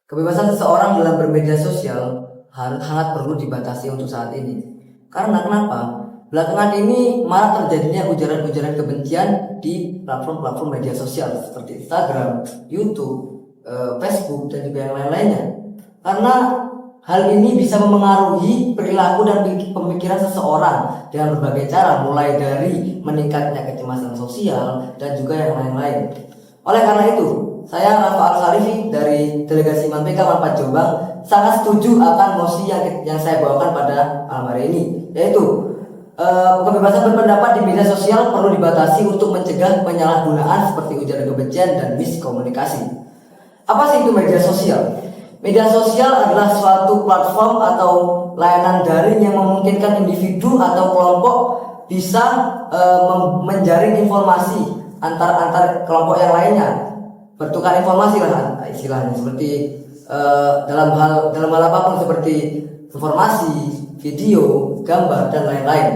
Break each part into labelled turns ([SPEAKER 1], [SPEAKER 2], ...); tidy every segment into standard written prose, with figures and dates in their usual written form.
[SPEAKER 1] Kebebasan seseorang dalam bermedia sosial sangat perlu dibatasi untuk saat ini. Karena kenapa? Belakangan ini malah terjadinya ujaran-ujaran kebencian di platform-platform media sosial seperti Instagram, YouTube, Facebook, dan juga yang lain-lainnya. Karena hal ini bisa memengaruhi perilaku dan pemikiran seseorang dengan berbagai cara, mulai dari meningkatnya kecemasan sosial dan juga yang lain-lain. Oleh karena itu, saya Rafa Al-Kharifi dari Delegasi MANPK Manpat Jombang sangat setuju akan mosi yang saya bawakan pada malam hari ini, yaitu kebebasan berpendapat di media sosial perlu dibatasi untuk mencegah penyalahgunaan seperti ujaran kebencian dan miskomunikasi. Apa sih itu media sosial? Media sosial adalah suatu platform atau layanan daring yang memungkinkan individu atau kelompok bisa menjaring informasi antar kelompok yang lainnya, bertukar informasi lah istilahnya, seperti dalam hal apapun seperti informasi, video, gambar, dan lain-lain.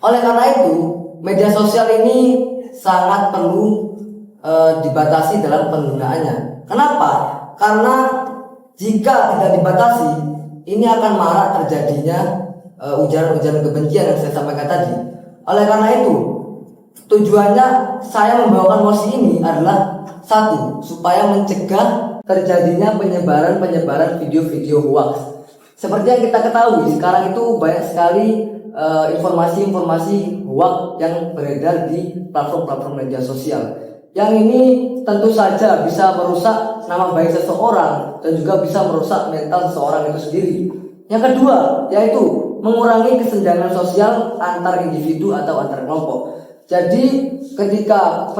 [SPEAKER 1] Oleh karena itu, media sosial ini sangat perlu dibatasi dalam penggunaannya. Kenapa? Karena jika tidak dibatasi, ini akan marak terjadinya ujaran-ujaran kebencian yang saya sampaikan tadi. Oleh karena itu, tujuannya saya membawakan mosi ini adalah satu, supaya mencegah terjadinya penyebaran video-video hoax. Seperti yang kita ketahui, sekarang itu banyak sekali informasi-informasi hoax yang beredar di platform-platform media sosial. Yang ini tentu saja bisa merusak nama baik seseorang dan juga bisa merusak mental seseorang itu sendiri. Yang kedua, yaitu mengurangi kesenjangan sosial antar individu atau antar kelompok. Jadi ketika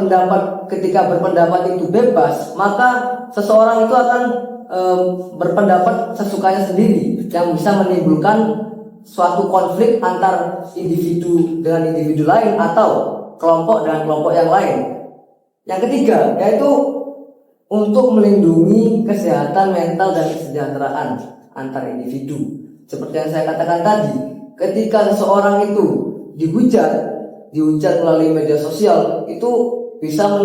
[SPEAKER 1] berpendapat itu bebas, maka seseorang itu akan berpendapat sesukanya sendiri, yang bisa menimbulkan suatu konflik antar individu dengan individu lain atau kelompok dengan kelompok yang lain. Yang ketiga, yaitu untuk melindungi kesehatan mental dan kesejahteraan antar individu. Seperti yang saya katakan tadi, ketika seseorang itu dihujat melalui media sosial, itu bisa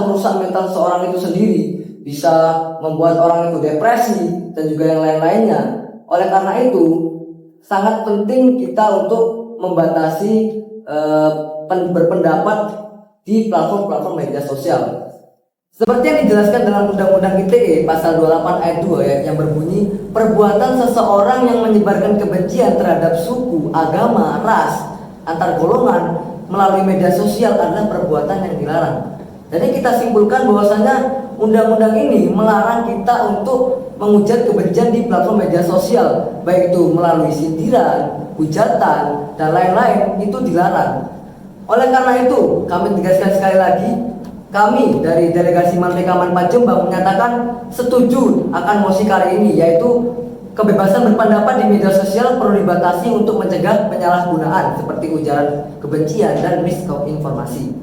[SPEAKER 1] merusak mental seorang itu sendiri, bisa membuat orang itu depresi dan juga yang lain-lainnya. Oleh karena itu, sangat penting kita untuk membatasi berpendapat di platform-platform media sosial. Seperti yang dijelaskan dalam Undang-Undang ITE pasal 28 ayat 2 yang berbunyi, perbuatan seseorang yang menyebarkan kebencian terhadap suku, agama, ras, antar golongan melalui media sosial adalah perbuatan yang dilarang. Jadi kita simpulkan bahwasanya undang-undang ini melarang kita untuk menghujat kebencian di platform media sosial, baik itu melalui sindiran, hujatan, dan lain-lain, itu dilarang. Oleh karena itu, kami tegaskan sekali lagi, kami dari Delegasi MANPK Manpat Jombang menyatakan setuju akan mosi kali ini, yaitu kebebasan berpendapat di media sosial perlu dibatasi untuk mencegah penyalahgunaan seperti ujaran kebencian dan misinformasi.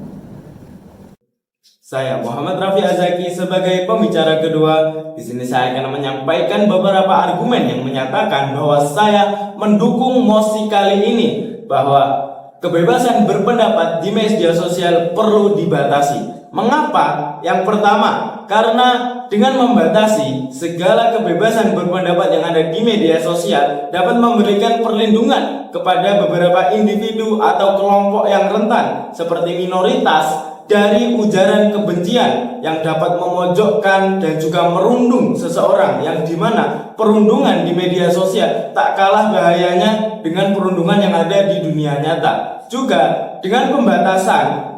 [SPEAKER 2] Saya Muhammad Rafi Azaki sebagai pembicara kedua. Di sini saya akan menyampaikan beberapa argumen yang menyatakan bahwa saya mendukung mosi kali ini, bahwa kebebasan berpendapat di media sosial perlu dibatasi. Mengapa? Yang pertama, karena dengan membatasi segala kebebasan berpendapat yang ada di media sosial dapat memberikan perlindungan kepada beberapa individu atau kelompok yang rentan seperti minoritas dari ujaran kebencian yang dapat memojokkan dan juga merundung seseorang, yang dimana perundungan di media sosial tak kalah bahayanya dengan perundungan yang ada di dunia nyata. Juga dengan pembatasan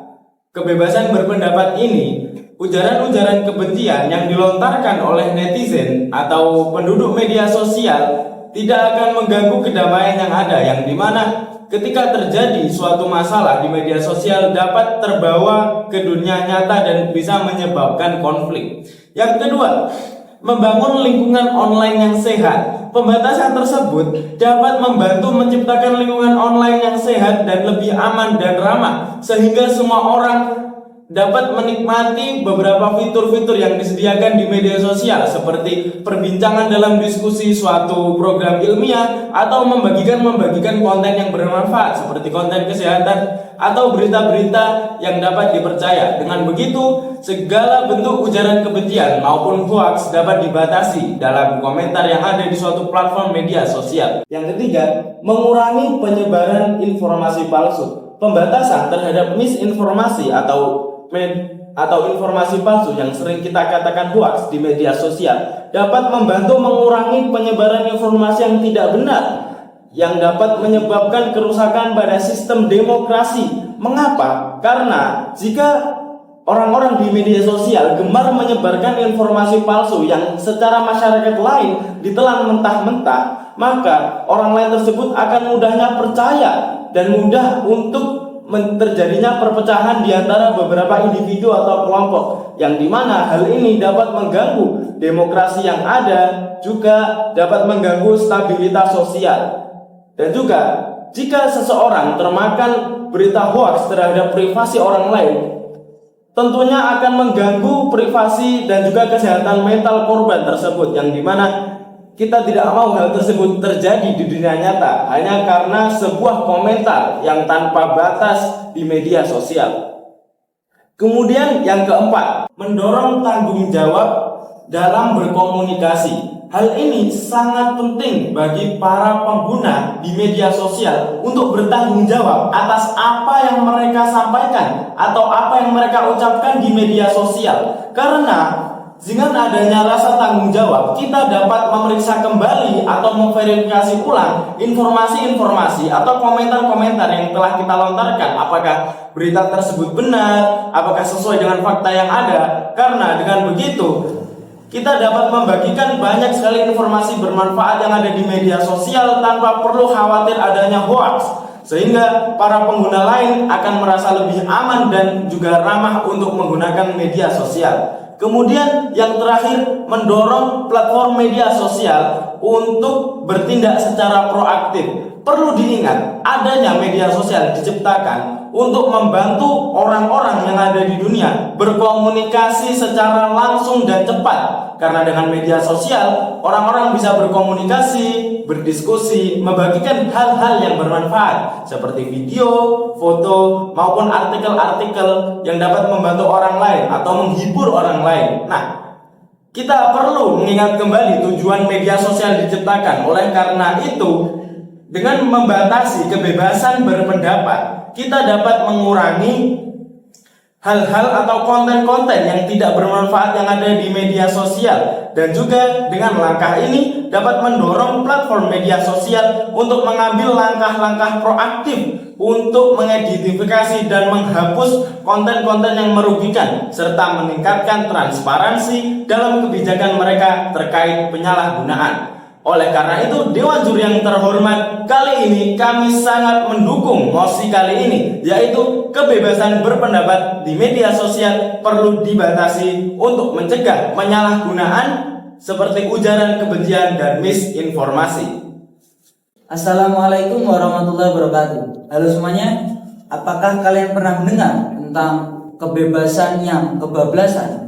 [SPEAKER 2] kebebasan berpendapat ini, ujaran-ujaran kebencian yang dilontarkan oleh netizen atau penduduk media sosial tidak akan mengganggu kedamaian yang ada, yang dimana ketika terjadi suatu masalah di media sosial dapat terbawa ke dunia nyata dan bisa menyebabkan konflik. Yang kedua, membangun lingkungan online yang sehat. Pembatasan tersebut dapat membantu menciptakan lingkungan online yang sehat dan lebih aman dan ramah, sehingga semua orang dapat menikmati beberapa fitur-fitur yang disediakan di media sosial seperti perbincangan dalam diskusi suatu program ilmiah atau membagikan konten yang bermanfaat seperti konten kesehatan atau berita-berita yang dapat dipercaya. Dengan begitu, segala bentuk ujaran kebencian maupun hoaks dapat dibatasi dalam komentar yang ada di suatu platform media sosial. Yang ketiga, mengurangi penyebaran informasi palsu. Pembatasan terhadap misinformasi atau informasi palsu yang sering kita katakan hoaks di media sosial dapat membantu mengurangi penyebaran informasi yang tidak benar yang dapat menyebabkan kerusakan pada sistem demokrasi. Mengapa? Karena jika orang-orang di media sosial gemar menyebarkan informasi palsu yang secara masyarakat lain ditelan mentah-mentah, maka orang lain tersebut akan mudahnya percaya dan mudah untuk terjadinya perpecahan di antara beberapa individu atau kelompok, yang dimana hal ini dapat mengganggu demokrasi yang ada, juga dapat mengganggu stabilitas sosial. Dan juga jika seseorang termakan berita hoaks terhadap privasi orang lain, tentunya akan mengganggu privasi dan juga kesehatan mental korban tersebut, yang dimana kita tidak mau hal tersebut terjadi di dunia nyata hanya karena sebuah komentar yang tanpa batas di media sosial. Kemudian yang keempat, mendorong tanggung jawab dalam berkomunikasi. Hal ini sangat penting bagi para pengguna di media sosial untuk bertanggung jawab atas apa yang mereka sampaikan atau apa yang mereka ucapkan di media sosial. Karena dengan adanya rasa tanggung jawab, kita dapat memeriksa kembali atau memverifikasi ulang informasi-informasi atau komentar-komentar yang telah kita lontarkan. Apakah berita tersebut benar? Apakah sesuai dengan fakta yang ada? Karena dengan begitu, kita dapat membagikan banyak sekali informasi bermanfaat yang ada di media sosial tanpa perlu khawatir adanya hoaks, sehingga para pengguna lain akan merasa lebih aman dan juga ramah untuk menggunakan media sosial. Kemudian yang terakhir, mendorong platform media sosial untuk bertindak secara proaktif. Perlu diingat, adanya media sosial diciptakan untuk membantu orang-orang yang ada di dunia berkomunikasi secara langsung dan cepat. Karena dengan media sosial, orang-orang bisa berkomunikasi, berdiskusi, membagikan hal-hal yang bermanfaat seperti video, foto, maupun artikel-artikel yang dapat membantu orang lain atau menghibur orang lain. Nah, kita perlu mengingat kembali tujuan media sosial diciptakan. Oleh karena itu, dengan membatasi kebebasan berpendapat, kita dapat mengurangi hal-hal atau konten-konten yang tidak bermanfaat yang ada di media sosial. Dan juga dengan langkah ini dapat mendorong platform media sosial untuk mengambil langkah-langkah proaktif untuk mengidentifikasi dan menghapus konten-konten yang merugikan serta meningkatkan transparansi dalam kebijakan mereka terkait penyalahgunaan. Oleh karena itu, Dewan Juri yang terhormat, kali ini kami sangat mendukung mosi kali ini, yaitu kebebasan berpendapat di media sosial perlu dibatasi untuk mencegah penyalahgunaan seperti ujaran kebencian dan misinformasi.
[SPEAKER 3] Assalamualaikum warahmatullahi wabarakatuh. Halo semuanya, apakah kalian pernah mendengar tentang kebebasan yang kebablasan?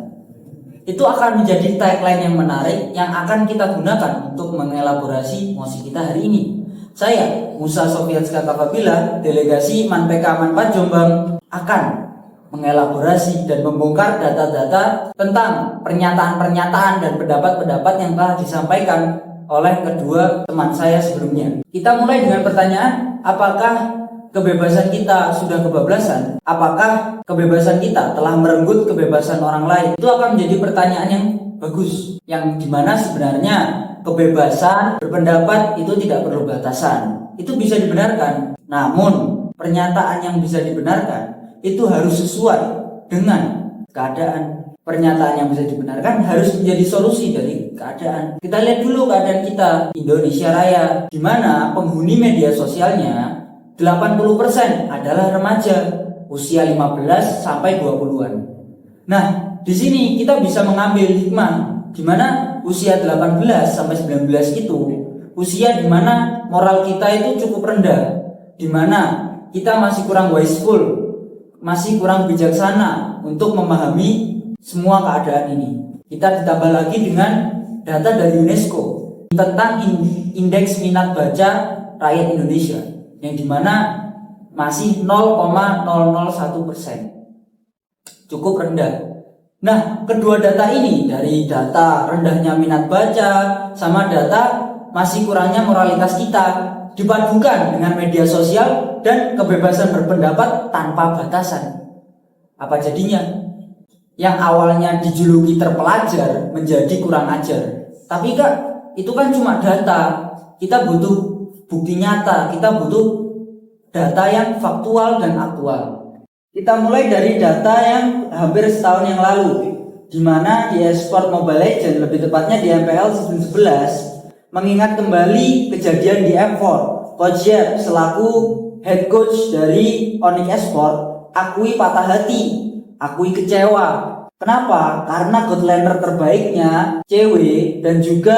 [SPEAKER 3] Itu akan menjadi tagline yang menarik yang akan kita gunakan untuk mengelaborasi mosi kita hari ini. Saya, Musa Sofian Skakababila, delegasi Manpeka Manpat Jombang, akan mengelaborasi dan membongkar data-data tentang pernyataan-pernyataan dan pendapat-pendapat yang telah disampaikan oleh kedua teman saya sebelumnya. Kita mulai dengan pertanyaan, apakah kebebasan kita sudah kebablasan? Apakah kebebasan kita telah merenggut kebebasan orang lain? Itu akan menjadi pertanyaan yang bagus, yang dimana sebenarnya kebebasan berpendapat itu tidak perlu batasan. Itu bisa dibenarkan. Namun pernyataan yang bisa dibenarkan itu harus sesuai dengan keadaan. Pernyataan yang bisa dibenarkan harus menjadi solusi dari keadaan. Kita lihat dulu keadaan kita Indonesia Raya, di mana penghuni media sosialnya 80% adalah remaja usia 15 sampai 20-an. Nah, di sini kita bisa mengambil hikmah di mana usia 18 sampai 19 itu usia di mana moral kita itu cukup rendah, di mana kita masih kurang wiseful, masih kurang bijaksana untuk memahami semua keadaan ini. Kita ditambah lagi dengan data dari UNESCO tentang indeks minat baca rakyat Indonesia yang dimana masih 0,001%, cukup rendah. Nah, kedua data ini, dari data rendahnya minat baca sama data masih kurangnya moralitas kita, dipadukan dengan media sosial dan kebebasan berpendapat tanpa batasan. Apa jadinya? Yang awalnya dijuluki terpelajar menjadi kurang ajar. Tapi Kak, itu kan cuma data. Kita butuh bukti nyata, kita butuh data yang faktual dan aktual. Kita mulai dari data yang hampir setahun yang lalu, di mana di eSport Mobile Legends, lebih tepatnya di MPL Season 11, mengingat kembali kejadian di M4. Coach Yap selaku head coach dari Onyx Esports akui patah hati, akui kecewa. Kenapa? Karena god laner terbaiknya cewek dan juga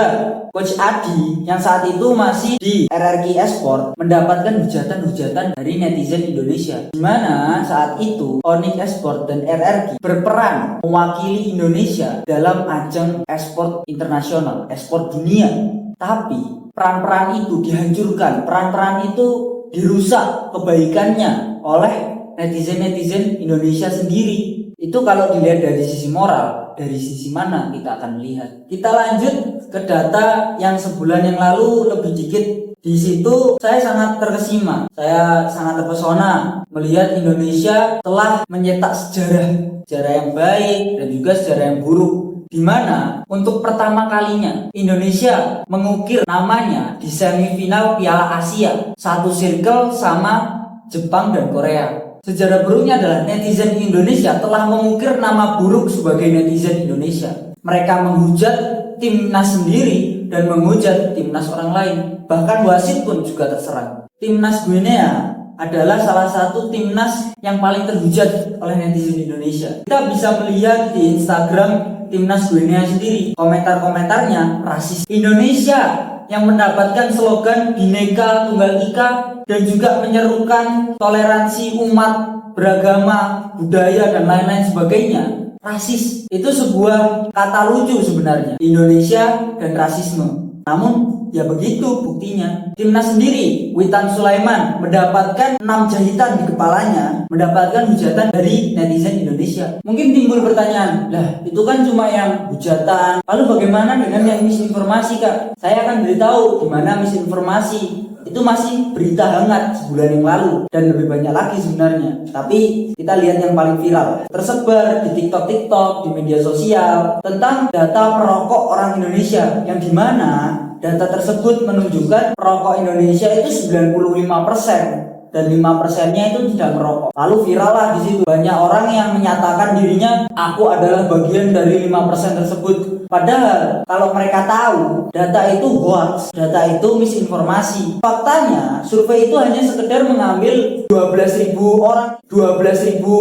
[SPEAKER 3] Coach Adi yang saat itu masih di RRQ Esports mendapatkan hujatan-hujatan dari netizen Indonesia, di mana saat itu Onyx Esports dan RRQ berperan mewakili Indonesia dalam ajang esport internasional, esport dunia. Tapi peran-peran itu dihancurkan, peran-peran itu dirusak kebaikannya oleh netizen-netizen Indonesia sendiri. Itu kalau dilihat dari sisi moral, dari sisi mana kita akan melihat. Kita lanjut ke data yang sebulan yang lalu lebih dikit. Di situ saya sangat terkesima, saya sangat terpesona melihat Indonesia telah mencetak sejarah yang baik dan juga sejarah yang buruk, di mana untuk pertama kalinya Indonesia mengukir namanya di semifinal Piala Asia, satu circle sama Jepang dan Korea. Sejarah buruknya adalah netizen Indonesia telah mengukir nama buruk sebagai netizen Indonesia. Mereka menghujat timnas sendiri dan menghujat timnas orang lain. Bahkan wasit pun juga terserang. Timnas Guinea adalah salah satu timnas yang paling terhujat oleh netizen Indonesia. Kita bisa melihat di Instagram timnas Guinea sendiri, komentar-komentarnya rasis. Indonesia yang mendapatkan slogan Bhinneka Tunggal Ika dan juga menyerukan toleransi umat, beragama, budaya dan lain-lain sebagainya, rasis. Itu sebuah kata lucu sebenarnya, Indonesia dan rasisme. Namun ya begitu buktinya. Timnas sendiri, Witan Sulaiman mendapatkan 6 jahitan di kepalanya, mendapatkan hujatan dari netizen Indonesia. Mungkin timbul pertanyaan, lah itu kan cuma yang hujatan, lalu bagaimana dengan yang misinformasi Kak? Saya akan beritahu gimana misinformasi itu masih berita hangat sebulan yang lalu dan lebih banyak lagi sebenarnya. Tapi kita lihat yang paling viral, tersebar di TikTok, di media sosial tentang data perokok orang Indonesia, yang dimana data tersebut menunjukkan perokok Indonesia itu 95% dan 5%-nya itu tidak merokok. Lalu viral lah di situ. Banyak orang yang menyatakan dirinya, aku adalah bagian dari 5% tersebut. Padahal kalau mereka tahu data itu hoax, data itu misinformasi. Faktanya survei itu hanya sekedar mengambil 12.000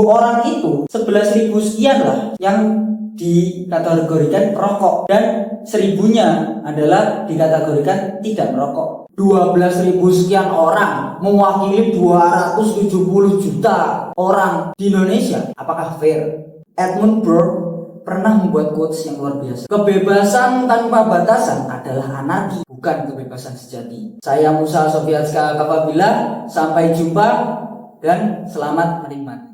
[SPEAKER 3] orang itu 11.000 sekian lah yang dikategorikan perokok dan 1.000-nya adalah dikategorikan tidak merokok. 12.000 sekian orang mewakili 270 juta orang di Indonesia. Apakah fair? Edmund Burke pernah membuat quotes yang luar biasa. Kebebasan tanpa batasan adalah anarki, bukan kebebasan sejati. Saya Musa Sofiatska Kapabila, sampai jumpa dan selamat menikmati.